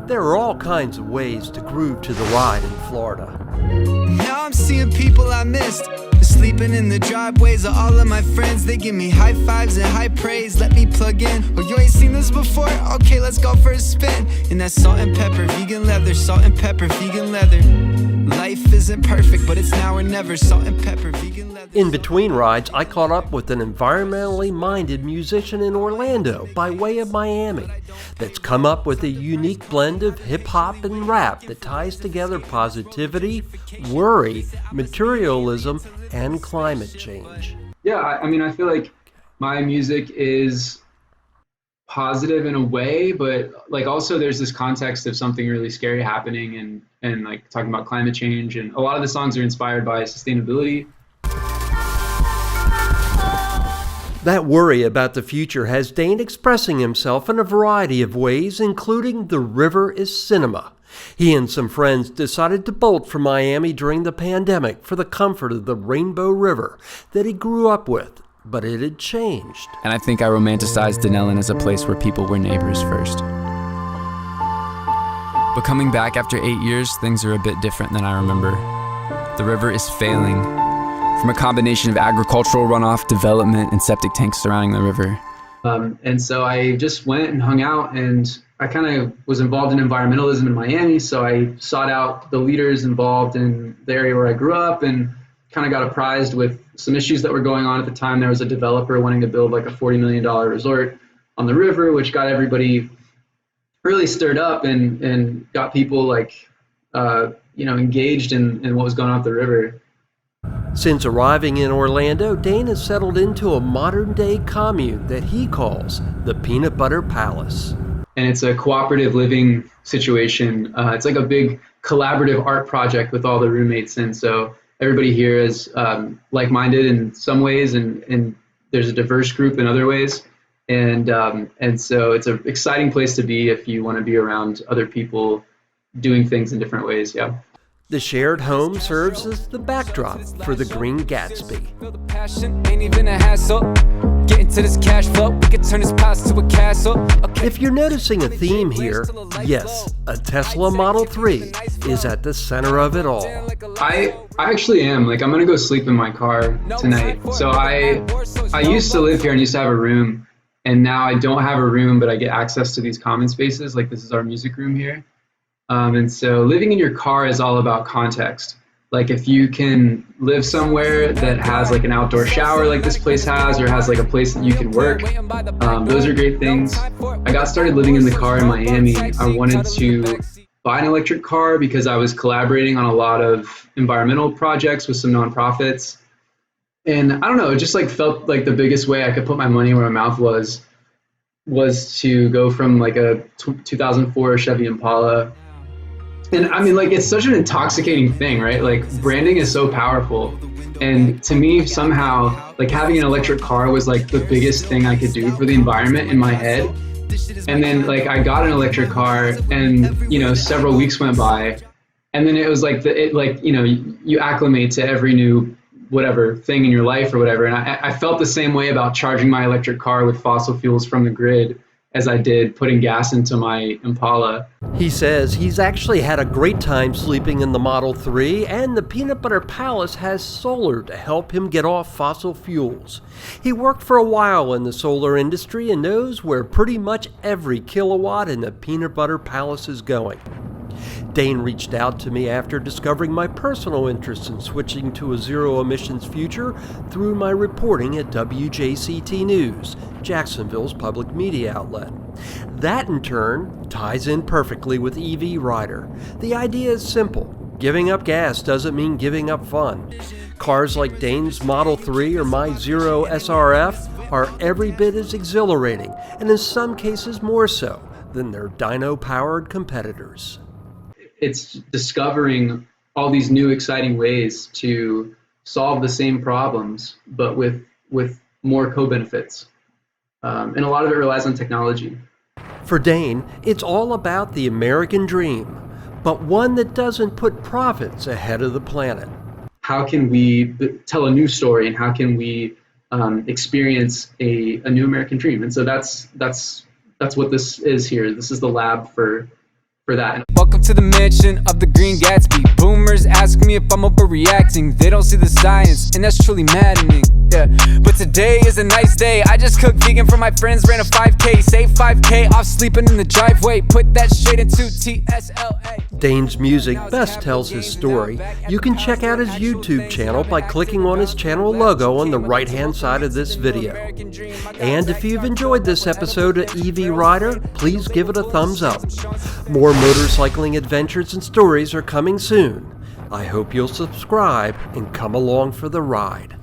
There are all kinds of ways to groove to the ride in Florida. Now I'm seeing people I missed, sleeping in the driveways of all of my friends. They give me high fives and high praise, let me plug in. Oh, you ain't seen this before? Okay, let's go for a spin. In that salt and pepper, vegan leather, salt and pepper, vegan leather. Life isn't perfect, but it's now or never. Salt and pepper, vegan leather. In between rides, I caught up with an environmentally minded musician in Orlando by way of Miami that's come up with a unique blend of hip-hop and rap that ties together positivity, worry, materialism, and climate change. Yeah, I mean, I feel like my music is positive in a way, but like also there's this context of something really scary happening and like talking about climate change, and a lot of the songs are inspired by sustainability. That worry about the future has Dane expressing himself in a variety of ways, including The River is Cinema. He and some friends decided to bolt from Miami during the pandemic for the comfort of the Rainbow River that he grew up with, but it had changed. And I think I romanticized Denellen as a place where people were neighbors first. But coming back after 8 years, things are a bit different than I remember. The river is failing, from a combination of agricultural runoff, development, and septic tanks surrounding the river. And so I just went and hung out, and I kind of was involved in environmentalism in Miami, so I sought out the leaders involved in the area where I grew up and kind of got apprised with some issues that were going on at the time. There was a developer wanting to build like a $40 million resort on the river, which got everybody really stirred up and got people like, engaged in what was going on at the river. Since arriving in Orlando, Dane has settled into a modern-day commune that he calls the Peanut Butter Palace. And it's a cooperative living situation. It's like a big collaborative art project with all the roommates. And so everybody here is like-minded in some ways, and there's a diverse group in other ways. And so it's an exciting place to be if you want to be around other people doing things in different ways, yeah. The shared home serves as the backdrop for the Green Gatsby. If you're noticing a theme here, yes, a Tesla Model 3 is at the center of it all. I actually am. Like, I'm going to go sleep in my car tonight. So I used to live here and used to have a room, and now I don't have a room, but I get access to these common spaces. Like, this is our music room here. And so living in your car is all about context. Like, if you can live somewhere that has like an outdoor shower like this place has, or has like a place that you can work, those are great things. I got started living in the car in Miami. I wanted to buy an electric car because I was collaborating on a lot of environmental projects with some nonprofits. And I don't know, it just like felt like the biggest way I could put my money where my mouth was to go from like a 2004 Chevy Impala. And I mean, like, it's such an intoxicating thing, right? Like, branding is so powerful. And to me, somehow, like, having an electric car was like the biggest thing I could do for the environment in my head. And then like I got an electric car, and several weeks went by, and then it was like you acclimate to every new whatever thing in your life or whatever. And I felt the same way about charging my electric car with fossil fuels from the grid as I did putting gas into my Impala. He says he's actually had a great time sleeping in the Model 3, and the Peanut Butter Palace has solar to help him get off fossil fuels. He worked for a while in the solar industry and knows where pretty much every kilowatt in the Peanut Butter Palace is going. Dane reached out to me after discovering my personal interest in switching to a zero-emissions future through my reporting at WJCT News, Jacksonville's public media outlet. That, in turn, ties in perfectly with EV Rider. The idea is simple. Giving up gas doesn't mean giving up fun. Cars like Dane's Model 3 or my Zero SRF are every bit as exhilarating, and in some cases more so, than their dyno-powered competitors. It's discovering all these new exciting ways to solve the same problems, but with more co-benefits. And a lot of it relies on technology. For Dane, it's all about the American dream, but one that doesn't put profits ahead of the planet. How can we tell a new story, and how can we experience a new American dream? And so that's what this is here. This is the lab for for that. Welcome to the mansion of the Green Gatsby. Boomers ask me if I'm overreacting. They don't see the science, and that's truly maddening. Yeah, but today is a nice day. I just cooked vegan for my friends, ran a 5K, saved 5K off sleeping in the driveway. Put that straight into TSLA. Dane's music best tells his story. You can check out his YouTube channel by clicking on his channel logo on the right-hand side of this video. And if you've enjoyed this episode of EV Rider, please give it a thumbs up. More motorcycling adventures and stories are coming soon. I hope you'll subscribe and come along for the ride.